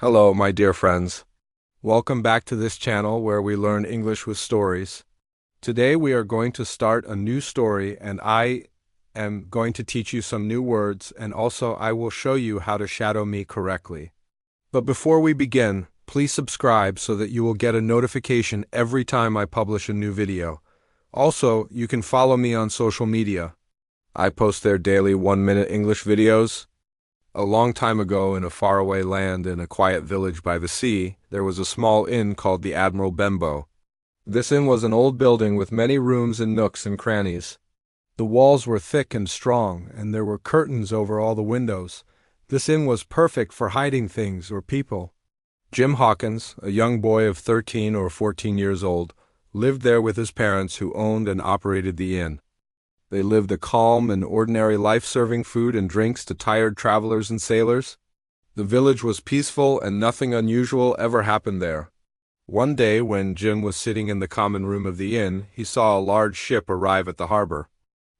Hello, my dear friends. Welcome back to this channel where we learn English with stories. Today we are going to start a new story and I am going to teach you some new words and also I will show you how to shadow me correctly. But before we begin, please subscribe so that you will get a notification every time I publish a new video. Also, you can follow me on social media. I post there daily 1-minute English videos. A long time ago, in a faraway land in a quiet village by the sea, there was a small inn called the Admiral Benbow. This inn was an old building with many rooms and nooks and crannies. The walls were thick and strong, and there were curtains over all the windows. This inn was perfect for hiding things or people. Jim Hawkins, a young boy of 13 or 14 years old, lived there with his parents who owned and operated the inn. They lived a calm and ordinary life, serving food and drinks to tired travelers and sailors. The village was peaceful and nothing unusual ever happened there. One day when Jim was sitting in the common room of the inn, he saw a large ship arrive at the harbor.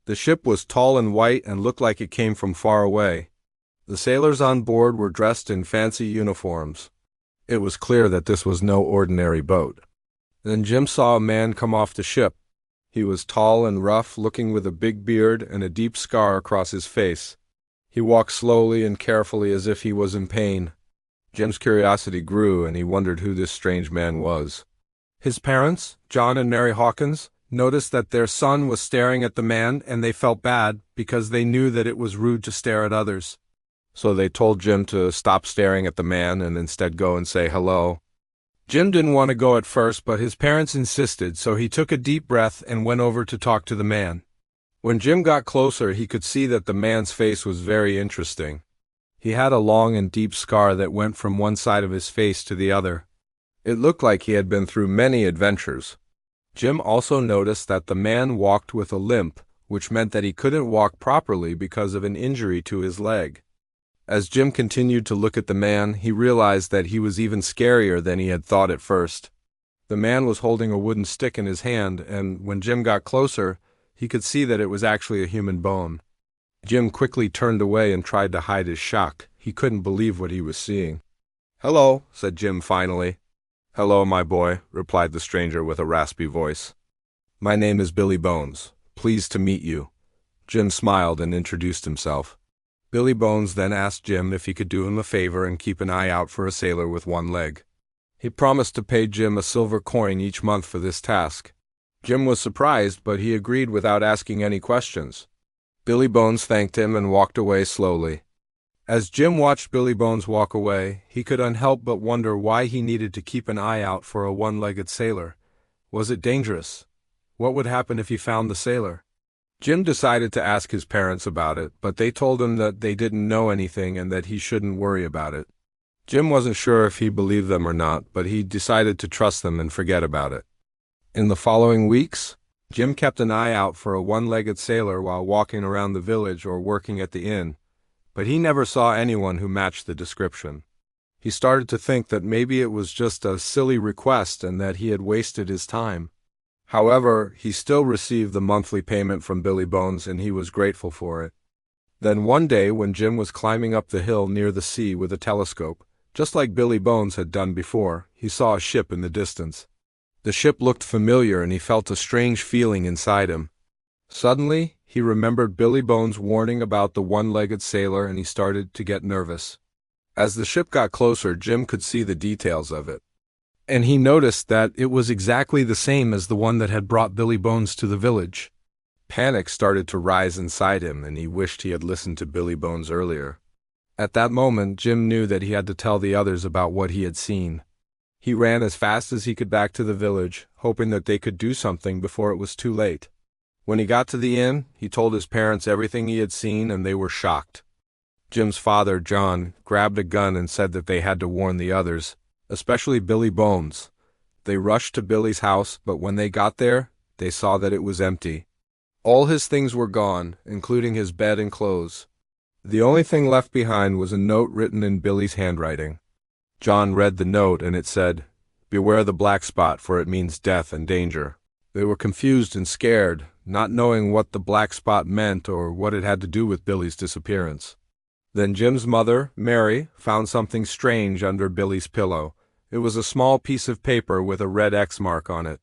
The ship was tall and white and looked like it came from far away. The sailors on board were dressed in fancy uniforms. It was clear that this was no ordinary boat. Then Jim saw a man come off the ship. He was tall and rough, looking with a big beard and a deep scar across his face. He walked slowly and carefully as if he was in pain. Jim's curiosity grew and he wondered who this strange man was. His parents, John and Mary Hawkins, noticed that their son was staring at the man and they felt bad because they knew that it was rude to stare at others. So they told Jim to stop staring at the man and instead go and say hello. Jim didn't want to go at first, but his parents insisted, so he took a deep breath and went over to talk to the man. When Jim got closer, he could see that the man's face was very interesting. He had a long and deep scar that went from one side of his face to the other. It looked like he had been through many adventures. Jim also noticed that the man walked with a limp, which meant that he couldn't walk properly because of an injury to his leg. As Jim continued to look at the man, he realized that he was even scarier than he had thought at first. The man was holding a wooden stick in his hand, and when Jim got closer, he could see that it was actually a human bone. Jim quickly turned away and tried to hide his shock. He couldn't believe what he was seeing. "Hello," said Jim finally. "Hello, my boy," replied the stranger with a raspy voice. "My name is Billy Bones. Pleased to meet you." Jim smiled and introduced himself. Billy Bones then asked Jim if he could do him a favor and keep an eye out for a sailor with one leg. He promised to pay Jim a silver coin each month for this task. Jim was surprised, but he agreed without asking any questions. Billy Bones thanked him and walked away slowly. As Jim watched Billy Bones walk away, he couldn't help but wonder why he needed to keep an eye out for a one-legged sailor. Was it dangerous? What would happen if he found the sailor? Jim decided to ask his parents about it, but they told him that they didn't know anything and that he shouldn't worry about it. Jim wasn't sure if he believed them or not, but he decided to trust them and forget about it. In the following weeks, Jim kept an eye out for a one-legged sailor while walking around the village or working at the inn, but he never saw anyone who matched the description. He started to think that maybe it was just a silly request and that he had wasted his time. However, he still received the monthly payment from Billy Bones and he was grateful for it. Then one day when Jim was climbing up the hill near the sea with a telescope, just like Billy Bones had done before, he saw a ship in the distance. The ship looked familiar and he felt a strange feeling inside him. Suddenly, he remembered Billy Bones' warning about the one-legged sailor and he started to get nervous. As the ship got closer, Jim could see the details of it. And he noticed that it was exactly the same as the one that had brought Billy Bones to the village. Panic started to rise inside him, and he wished he had listened to Billy Bones earlier. At that moment, Jim knew that he had to tell the others about what he had seen. He ran as fast as he could back to the village, hoping that they could do something before it was too late. When he got to the inn, he told his parents everything he had seen, and they were shocked. Jim's father, John, grabbed a gun and said that they had to warn the others, especially Billy Bones. They rushed to Billy's house, but when they got there, they saw that it was empty. All his things were gone, including his bed and clothes. The only thing left behind was a note written in Billy's handwriting. John read the note and it said, "Beware the black spot, for it means death and danger." They were confused and scared, not knowing what the black spot meant or what it had to do with Billy's disappearance. Then Jim's mother, Mary, found something strange under Billy's pillow. It was a small piece of paper with a red X mark on it.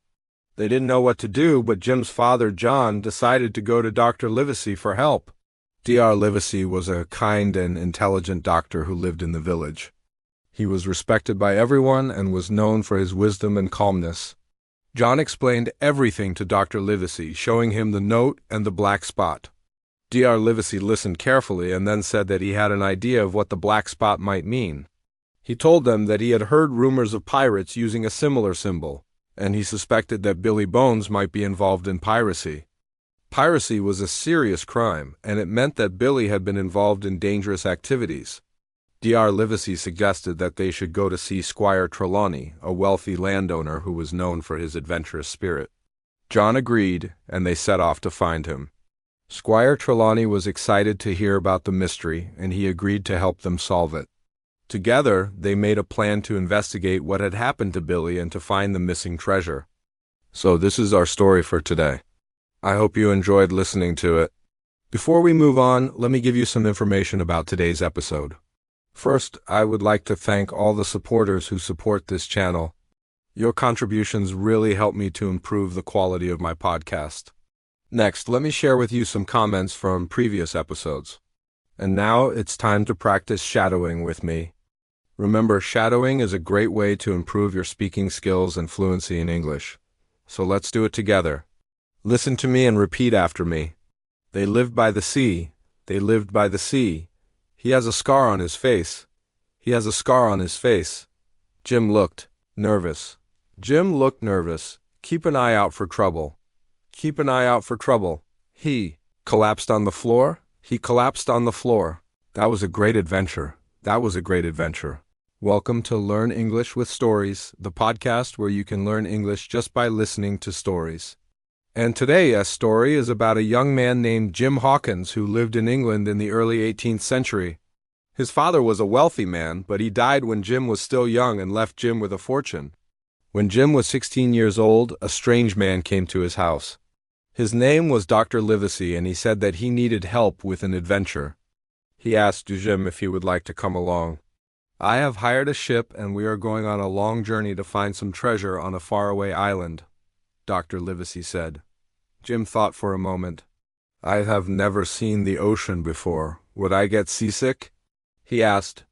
They didn't know what to do, but Jim's father, John, decided to go to Dr. Livesey for help. Dr. Livesey was a kind and intelligent doctor who lived in the village. He was respected by everyone and was known for his wisdom and calmness. John explained everything to Dr. Livesey, showing him the note and the black spot. Dr. Livesey listened carefully and then said that he had an idea of what the black spot might mean. He told them that he had heard rumors of pirates using a similar symbol, and he suspected that Billy Bones might be involved in piracy. Piracy was a serious crime, and it meant that Billy had been involved in dangerous activities. Dr. Livesey suggested that they should go to see Squire Trelawney, a wealthy landowner who was known for his adventurous spirit. John agreed, and they set off to find him. Squire Trelawney was excited to hear about the mystery, and he agreed to help them solve it. Together, they made a plan to investigate what had happened to Billy and to find the missing treasure. So this is our story for today. I hope you enjoyed listening to it. Before we move on, let me give you some information about today's episode. First, I would like to thank all the supporters who support this channel. Your contributions really help me to improve the quality of my podcast. Next, let me share with you some comments from previous episodes. And now it's time to practice shadowing with me. Remember, shadowing is a great way to improve your speaking skills and fluency in English. So let's do it together. Listen to me and repeat after me. They lived by the sea. They lived by the sea. He has a scar on his face. He has a scar on his face. Jim looked nervous. Jim looked nervous. Keep an eye out for trouble. Keep an eye out for trouble. He collapsed on the floor. He collapsed on the floor. That was a great adventure. That was a great adventure. Welcome to Learn English with Stories, the podcast where you can learn English just by listening to stories. And today's story is about a young man named Jim Hawkins who lived in England in the early 18th century. His father was a wealthy man, but he died when Jim was still young and left Jim with a fortune. When Jim was 16 years old, a strange man came to his house. His name was Dr. Livesey, and he said that he needed help with an adventure. He asked Jim if he would like to come along. I have hired a ship, and we are going on a long journey to find some treasure on a faraway island, Dr. Livesey said. Jim thought for a moment. I have never seen the ocean before. Would I get seasick? He asked.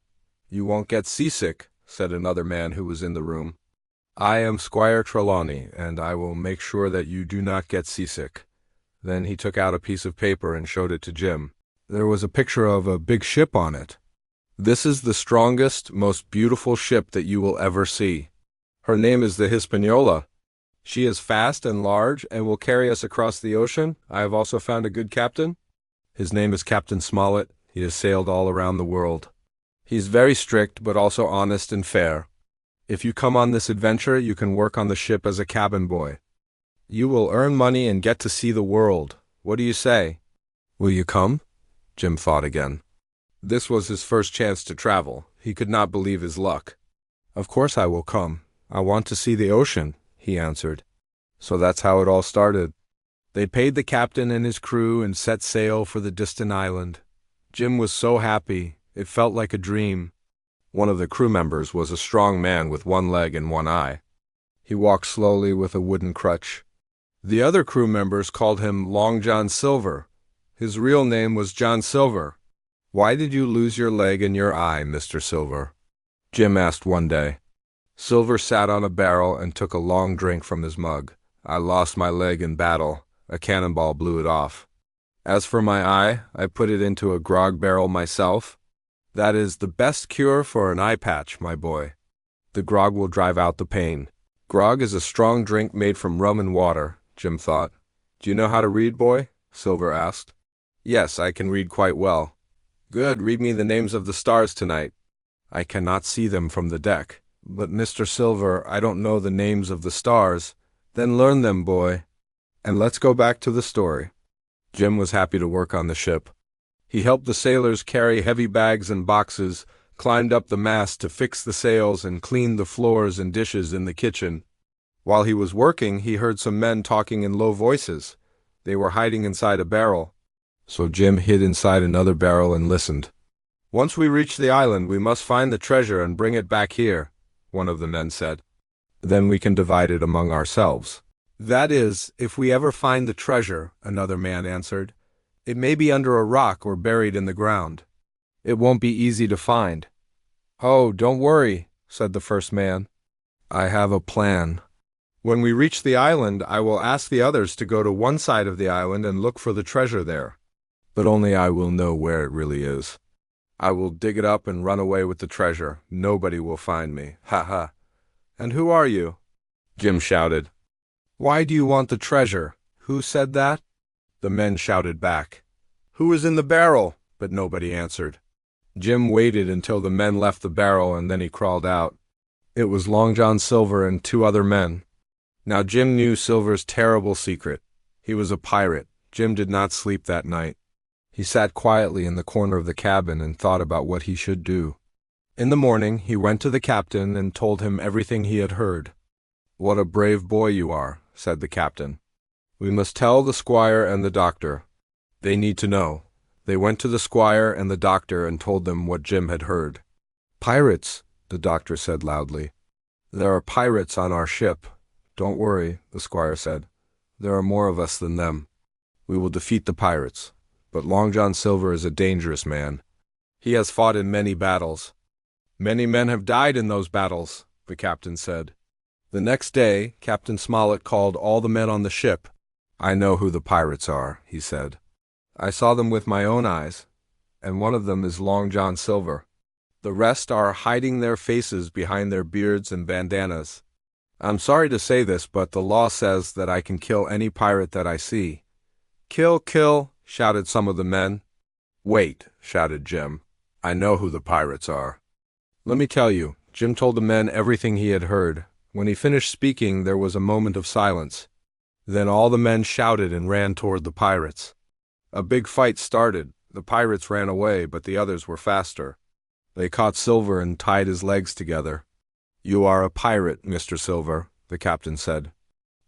You won't get seasick, said another man who was in the room. I am Squire Trelawney, and I will make sure that you do not get seasick. Then he took out a piece of paper and showed it to Jim. There was a picture of a big ship on it. This is the strongest, most beautiful ship that you will ever see. Her name is the Hispaniola. She is fast and large and will carry us across the ocean. I have also found a good captain. His name is Captain Smollett. He has sailed all around the world. He is very strict, but also honest and fair. If you come on this adventure, you can work on the ship as a cabin boy. You will earn money and get to see the world. What do you say? Will you come? Jim thought again. This was his first chance to travel. He could not believe his luck. Of course I will come. I want to see the ocean, he answered. So that's how it all started. They paid the captain and his crew and set sail for the distant island. Jim was so happy. It felt like a dream. One of the crew members was a strong man with one leg and one eye. He walked slowly with a wooden crutch. The other crew members called him Long John Silver. His real name was John Silver. Why did you lose your leg and your eye, Mr. Silver? Jim asked one day. Silver sat on a barrel and took a long drink from his mug. I lost my leg in battle. A cannonball blew it off. As for my eye, I put it into a grog barrel myself. That is the best cure for an eye patch, my boy. The grog will drive out the pain. Grog is a strong drink made from rum and water, Jim thought. Do you know how to read, boy? Silver asked. Yes, I can read quite well. Good, read me the names of the stars tonight. I cannot see them from the deck. But, Mr. Silver, I don't know the names of the stars. Then learn them, boy. And let's go back to the story. Jim was happy to work on the ship. He helped the sailors carry heavy bags and boxes, climbed up the mast to fix the sails, and cleaned the floors and dishes in the kitchen. While he was working, he heard some men talking in low voices. They were hiding inside a barrel. So Jim hid inside another barrel and listened. Once we reach the island, we must find the treasure and bring it back here, one of the men said. Then we can divide it among ourselves. That is, if we ever find the treasure, another man answered. It may be under a rock or buried in the ground. It won't be easy to find. Oh, don't worry, said the first man. I have a plan. When we reach the island, I will ask the others to go to one side of the island and look for the treasure there. But only I will know where it really is. I will dig it up and run away with the treasure. Nobody will find me. Ha ha. And who are you? Jim shouted. Why do you want the treasure? Who said that? The men shouted back. Who is in the barrel? But nobody answered. Jim waited until the men left the barrel and then he crawled out. It was Long John Silver and two other men. Now Jim knew Silver's terrible secret. He was a pirate. Jim did not sleep that night. He sat quietly in the corner of the cabin and thought about what he should do. In the morning, he went to the captain and told him everything he had heard. What a brave boy you are, said the captain. We must tell the squire and the doctor. They need to know. They went to the squire and the doctor and told them what Jim had heard. Pirates, the doctor said loudly. There are pirates on our ship. Don't worry, the squire said. There are more of us than them. We will defeat the pirates. But Long John Silver is a dangerous man. He has fought in many battles. Many men have died in those battles, the captain said. The next day, Captain Smollett called all the men on the ship. I know who the pirates are, he said. I saw them with my own eyes, and one of them is Long John Silver. The rest are hiding their faces behind their beards and bandanas. I'm sorry to say this, but the law says that I can kill any pirate that I see. Kill, kill, shouted some of the men. Wait, shouted Jim. I know who the pirates are. Let me tell you, Jim told the men everything he had heard. When he finished speaking, there was a moment of silence. Then all the men shouted and ran toward the pirates. A big fight started. The pirates ran away, but the others were faster. They caught Silver and tied his legs together. You are a pirate, Mr. Silver, the captain said.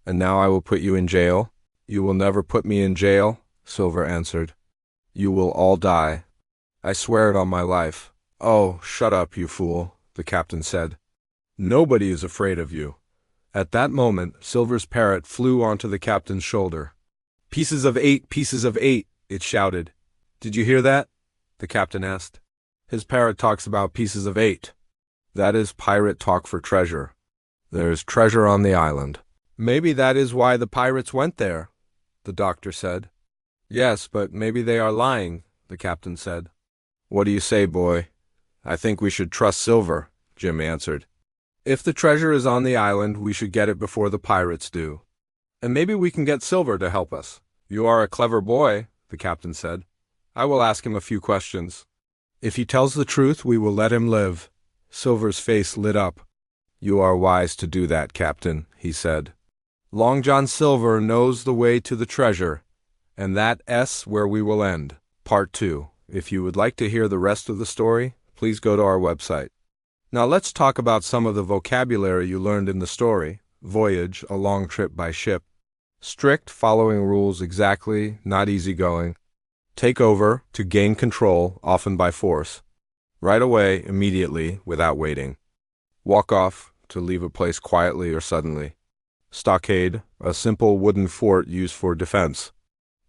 And now I will put you in jail? You will never put me in jail, Silver answered. You will all die. I swear it on my life. Oh, shut up, you fool, the captain said. Nobody is afraid of you. At that moment, Silver's parrot flew onto the captain's shoulder. Pieces of 8, it shouted. Did you hear that? The captain asked. His parrot talks about pieces of 8. That is pirate talk for treasure. There is treasure on the island. Maybe that is why the pirates went there, the doctor said. Yes, but maybe they are lying, the captain said. What do you say, boy? I think we should trust Silver, Jim answered. If the treasure is on the island, we should get it before the pirates do. And maybe we can get Silver to help us. You are a clever boy, the captain said. I will ask him a few questions. If he tells the truth, we will let him live. Silver's face lit up. You are wise to do that, Captain, he said. Long John Silver knows the way to the treasure, and that's where we will end. Part 2. If you would like to hear the rest of the story, please go to our website. Now let's talk about some of the vocabulary you learned in the story. Voyage, a long trip by ship. Strict, following rules exactly, not easygoing. Take over, to gain control, often by force. Right away, immediately, without waiting. Walk off, to leave a place quietly or suddenly. Stockade, a simple wooden fort used for defense.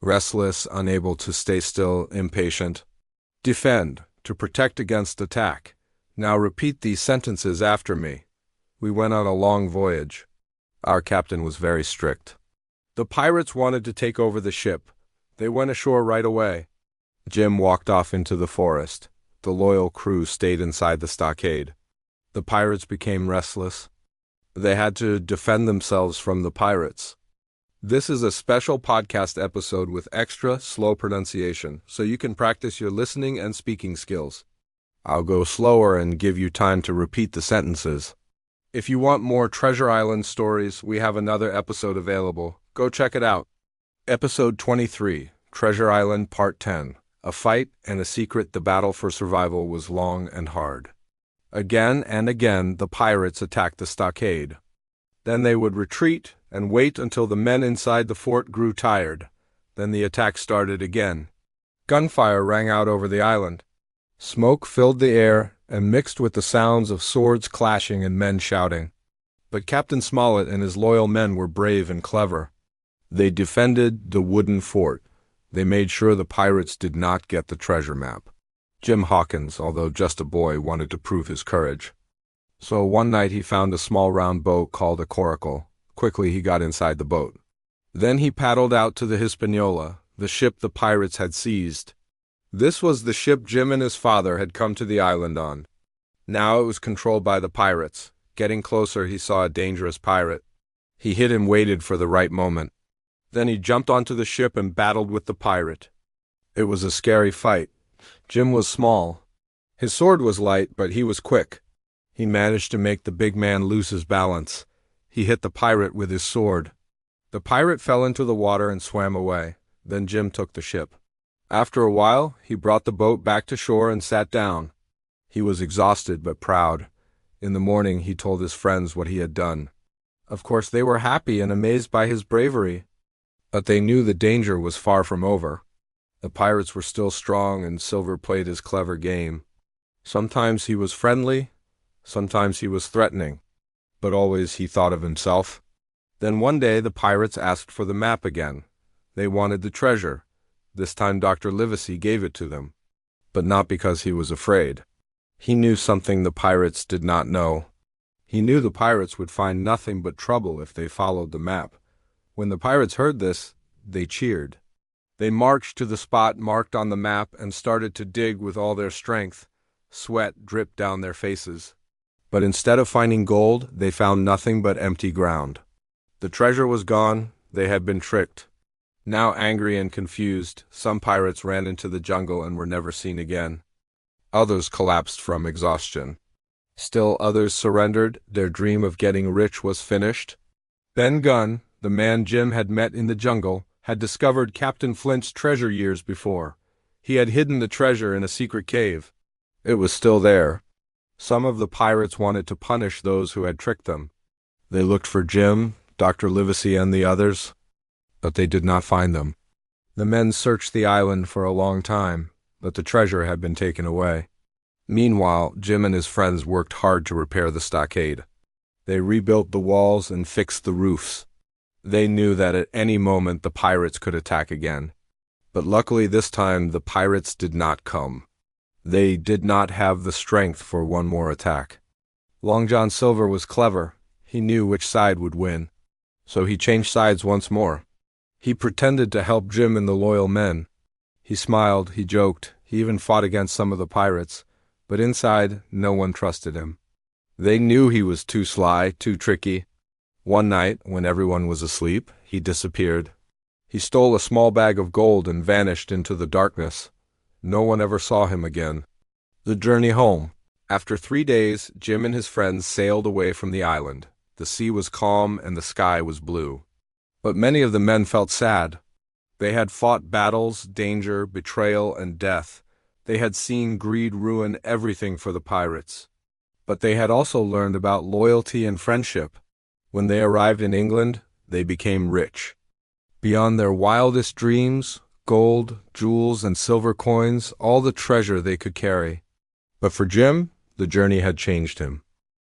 Restless, unable to stay still, impatient. Defend, to protect against attack. Now repeat these sentences after me. We went on a long voyage. Our captain was very strict. The pirates wanted to take over the ship. They went ashore right away. Jim walked off into the forest. The loyal crew stayed inside the stockade. The pirates became restless. They had to defend themselves from the pirates. This is a special podcast episode with extra slow pronunciation, so you can practice your listening and speaking skills. I'll go slower and give you time to repeat the sentences. If you want more Treasure Island stories, we have another episode available. Go check it out. Episode 23, Treasure Island Part 10. A fight and a secret. The battle for survival was long and hard. Again and again, the pirates attacked the stockade. Then they would retreat and wait until the men inside the fort grew tired. Then the attack started again. Gunfire rang out over the island. Smoke filled the air and mixed with the sounds of swords clashing and men shouting. But Captain Smollett and his loyal men were brave and clever. They defended the wooden fort. They made sure the pirates did not get the treasure map. Jim Hawkins, although just a boy, wanted to prove his courage. So one night he found a small round boat called a coracle. Quickly he got inside the boat. Then he paddled out to the Hispaniola, the ship the pirates had seized. This was the ship Jim and his father had come to the island on. Now it was controlled by the pirates. Getting closer, he saw a dangerous pirate. He hid and waited for the right moment. Then he jumped onto the ship and battled with the pirate. It was a scary fight. Jim was small. His sword was light, but he was quick. He managed to make the big man lose his balance. He hit the pirate with his sword. The pirate fell into the water and swam away. Then Jim took the ship. After a while, he brought the boat back to shore and sat down. He was exhausted but proud. In the morning, he told his friends what he had done. Of course, they were happy and amazed by his bravery. But they knew the danger was far from over. The pirates were still strong, and Silver played his clever game. Sometimes he was friendly, sometimes he was threatening, but always he thought of himself. Then one day the pirates asked for the map again. They wanted the treasure. This time Dr. Livesey gave it to them, but not because he was afraid. He knew something the pirates did not know. He knew the pirates would find nothing but trouble if they followed the map. When the pirates heard this, they cheered. They marched to the spot marked on the map and started to dig with all their strength. Sweat dripped down their faces. But instead of finding gold, they found nothing but empty ground. The treasure was gone. They had been tricked. Now angry and confused, some pirates ran into the jungle and were never seen again. Others collapsed from exhaustion. Still others surrendered. Their dream of getting rich was finished. Ben Gunn, the man Jim had met in the jungle, had discovered Captain Flint's treasure years before. He had hidden the treasure in a secret cave. It was still there. Some of the pirates wanted to punish those who had tricked them. They looked for Jim, Dr. Livesey, and the others, but they did not find them. The men searched the island for a long time, but the treasure had been taken away. Meanwhile, Jim and his friends worked hard to repair the stockade. They rebuilt the walls and fixed the roofs. They knew that at any moment the pirates could attack again. But luckily this time the pirates did not come. They did not have the strength for one more attack. Long John Silver was clever. He knew which side would win. So he changed sides once more. He pretended to help Jim and the loyal men. He smiled, he joked, he even fought against some of the pirates. But inside, no one trusted him. They knew he was too sly, too tricky. One night, when everyone was asleep, he disappeared. He stole a small bag of gold and vanished into the darkness. No one ever saw him again. The journey home. After 3 days, Jim and his friends sailed away from the island. The sea was calm and the sky was blue. But many of the men felt sad. They had fought battles, danger, betrayal, and death. They had seen greed ruin everything for the pirates. But they had also learned about loyalty and friendship. When they arrived in England, they became rich. Beyond their wildest dreams, gold, jewels, and silver coins, all the treasure they could carry. But for Jim, the journey had changed him.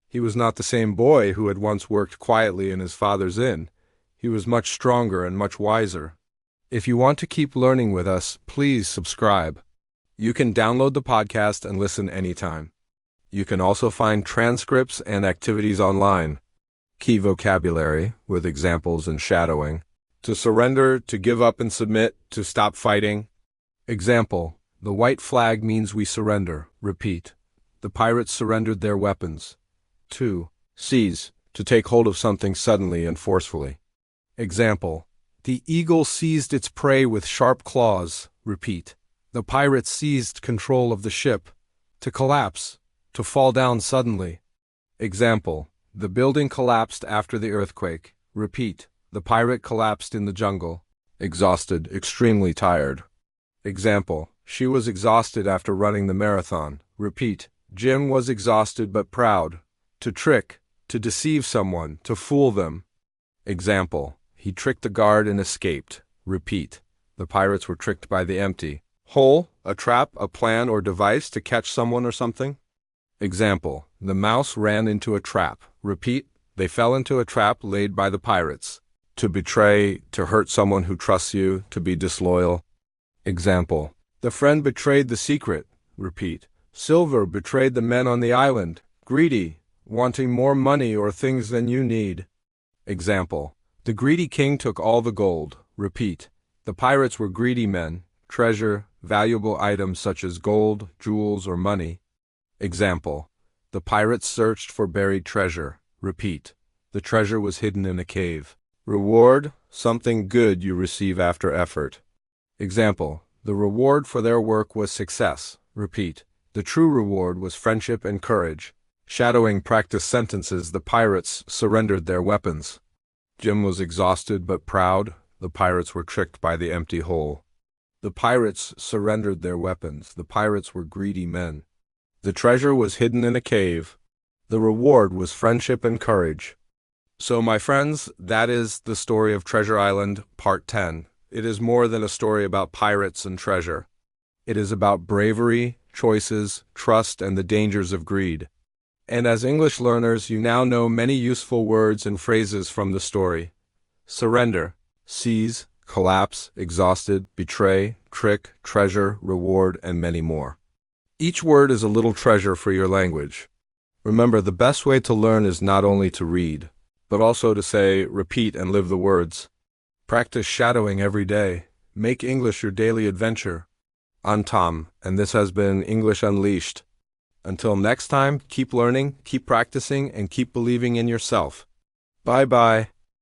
He was not the same boy who had once worked quietly in his father's inn. He was much stronger and much wiser. If you want to keep learning with us, please subscribe. You can download the podcast and listen anytime. You can also find transcripts and activities online. Key vocabulary, with examples and shadowing. To surrender, to give up and submit, to stop fighting. Example: the white flag means we surrender. Repeat: the pirates surrendered their weapons. 2. Seize, to take hold of something suddenly and forcefully. Example: the eagle seized its prey with sharp claws. Repeat: the pirates seized control of the ship. To collapse, to fall down suddenly. Example: the building collapsed after the earthquake. Repeat: the pirate collapsed in the jungle. Exhausted, extremely tired. Example: she was exhausted after running the marathon. Repeat: Jim was exhausted but proud. To trick, to deceive someone, to fool them. Example: he tricked the guard and escaped. Repeat: the pirates were tricked by the empty. Hole, a trap, a plan or device to catch someone or something. Example, the mouse ran into a trap. Repeat, they fell into a trap laid by the pirates. To betray, to hurt someone who trusts you, to be disloyal. Example, the friend betrayed the secret. Repeat, Silver betrayed the men on the island. Greedy, wanting more money or things than you need. Example, the greedy king took all the gold. Repeat, the pirates were greedy men, treasure, valuable items such as gold, jewels, or money. Example, the pirates searched for buried treasure. Repeat, the treasure was hidden in a cave. Reward, something good you receive after effort. Example, the reward for their work was success. Repeat, the true reward was friendship and courage. Shadowing practice sentences. The pirates surrendered their weapons. Jim was exhausted but proud. The pirates were tricked by the empty hole. The pirates surrendered their weapons. The pirates were greedy men. The treasure was hidden in a cave. The reward was friendship and courage. So, my friends, that is the story of Treasure Island, Part 10. It is more than a story about pirates and treasure. It is about bravery, choices, trust, and the dangers of greed. And as English learners, you now know many useful words and phrases from the story. Surrender, seize, collapse, exhausted, betray, trick, treasure, reward, and many more. Each word is a little treasure for your language. Remember, the best way to learn is not only to read, but also to say, repeat, and live the words. Practice shadowing every day. Make English your daily adventure. I'm Tom, and this has been English Unleashed. Until next time, keep learning, keep practicing, and keep believing in yourself. Bye-bye.